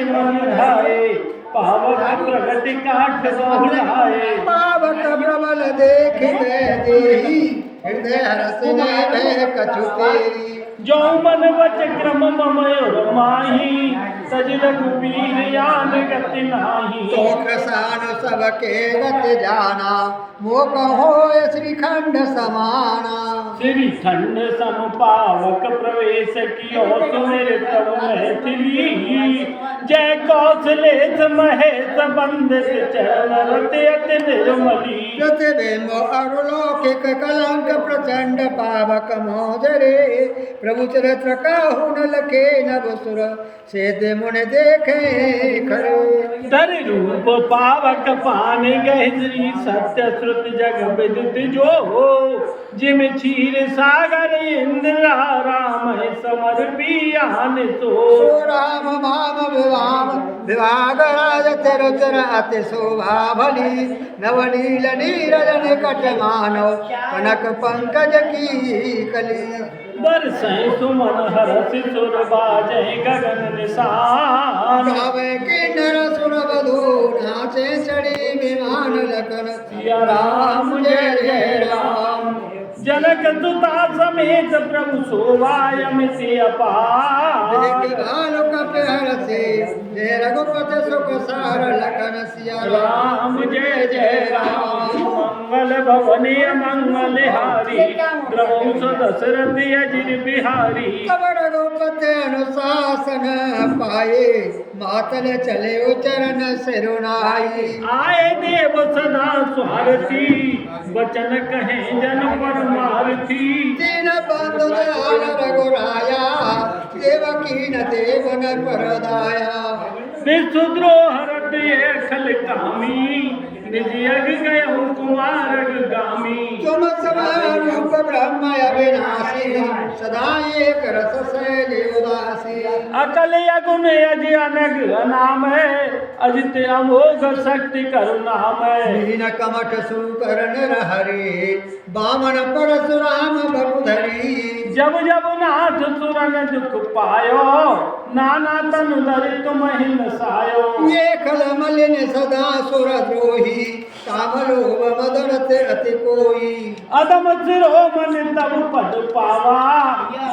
मन धाये पावक प्रगति काठ बहुलाए पावक प्रबल देख देही हृदय हरस ने भय कछु तेरी जो मन वच क्रम ममयोर माही सज रघुवीर यान गति नाही तो सान सबके गति जाना वो कहो श्रीखंड समाना श्रीखंड सम पावक प्रवेश कियो सुमेर प्रभु मैथिली जय कौशलेश महेश बंदित चरण रति अति निर्मली प्रतिबिंब अरुलौकिक कलंक प्रचंड पावक मोजरे प्रभु चरित्र कहु न लखे नभसुर सेध मुनि देखे खरे धर रूप पावक पान गह श्री सत्य श्रुत जग विदित जो हो जिम क्षीर सागर इंद्र राम समर पियान सो राम भाम विभाग राज तिरुचर अति शोभा भली नवनील नीरजन कट मानव कनक पंकज की कली बरसै सुमन हरस सुर बाजै गगन निशान गावे किन्नर सुर वधू नाचे चढ़ी विमान लखन सिया राम जय जय राम जनक सुता समेत प्रभु शोभायमिति अपार देखि भालु कपि हरसि जय रघुपति सुख सार लखन सिया राम जय जय राम मंगल भवनी मंगल हारी द्रवौ दशरथ अजिर बिहारी तब रघुपति अनुशासन पाए मातल चले उचरण सिरुनाई आए देव सदा स्वारथी वचन कहे जन परमारथी दीन बंधु दयाल रघुराया देवकी न देवन परदाया विशुद्रोहरत ये खल कामी निज यग गयो कुमार गामी तुम रूप ब्रह्म अविनाशी सदा एक रस शैल उदासी अकल यगुन यज अनग अनाम है अजित अमोघ शक्ति करुणाम है दीन कमठ सुकर्ण हरे बामन परशुराम बपुधरी जब जब नाथ सुरन दुख पायो नाना तनु धरि तुम हिन सायो ये खल मलिन सदा सुर द्रोही काम लोभ मदरत अति कोई अदम सिरो मन तब पद पावा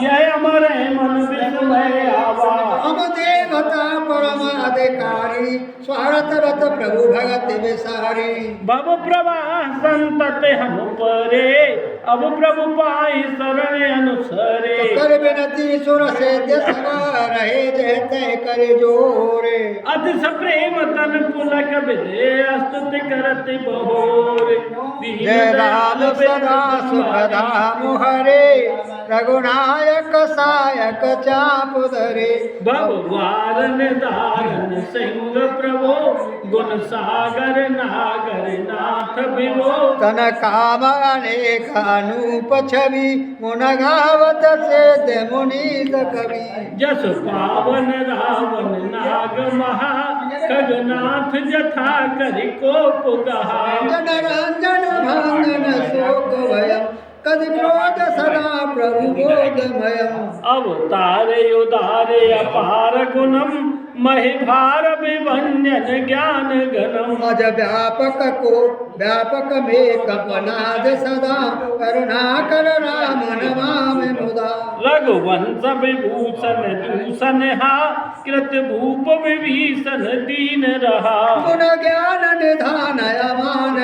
यह अमर मन विस्मय आवा हम देवता परम अधिकारी स्वार्थ रत प्रभु भगत विसारी भव प्रवाह संतत हम परे अब प्रभु पाई शरण अनुसरे कर विनती सुर से सवा रहे जहते कर जोरे अति सप्रेम तन पुलक विदे स्तुति करति बहोर जय राम सदा सुखदा मुहरे रघुनायक सायक चाप धरे भगवान दारन सिंह प्रभो गुण सागर नागर नाथ विभो तन काम अनेक अनूप छवि मुन गावत से मुनीत कवि जस पावन रावण नाग महा खगनाथ जथा करि कोप गहा जन रंजन भंजन शोक भयम कद क्रोध सदा प्रभु बोधमयम अवतार उदार अपार गुणम महिभार विभंजन ज्ञान गणम अज व्यापक को व्यापक में कपनाद सदा करुणा कर राम नमामि मुदा रघुवंश विभूषण दूषण हा कृत भूप विभीषण दीन रहा गुण ज्ञान निधान अमान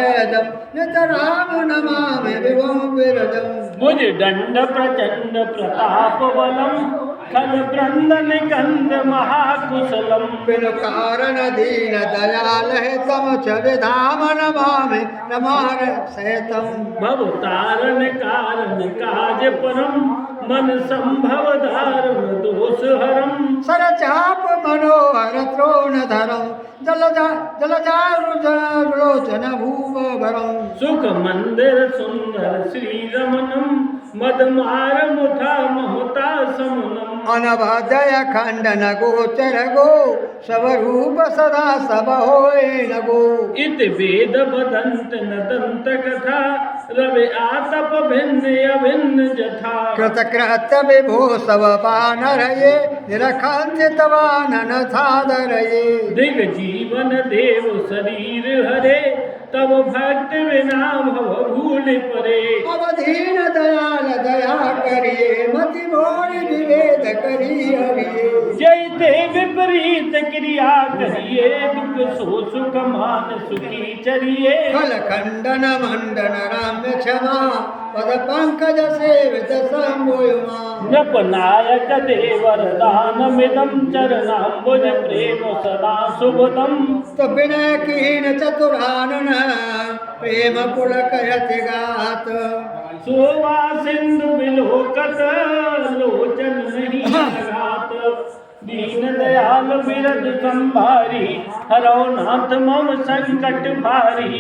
नित राम नमामि विभुम विरजम मुझ दंड प्रचंड प्रताप बलम खल ब्रंदन कंद महाकुशलम बिनु कारण दीन दयाल है तम विधाम नमामि नमार सहितम भव तारण कारण काज परम मन संभव धारण दोष हरम सर चाप मनोहर त्रोण धरम जलजारुलोचन भूव भरम सुख मंदिर सुंदर श्री रमणम मदमार मुथा महुता समुनम अनभदय खंडन गोचर गो सब रूप सदा सब होए न गो इत वेद बदंत नदंत कथा रवि आतप भिन्न अभिन्न जथा कृतकृत विभो सब पानर ये निरखंत तवानन सादर ये दिग जीवन देव शरीर हरे तब भक्त बिना भव भूल परे अवधीन दयाल दया करिए मति मोर विवेद करी हरिये जैते विपरीत क्रिया करिए दुख सो सुख मान सुखी चरिए फल खंडन मंडन राम्य क्षमा पद पंकज सेवित संबोयमा नृपनायक देवर दानमिदं चरणाम्बुज प्रेम सदा शुभदम् तो विनय कीन चतुरानन प्रेम पुलक यति गात शोभा सिंधु विलोकत लोचन नहीं लगात दीन दयाल बिरद संभारी हरौ नाथ मम संकट भारी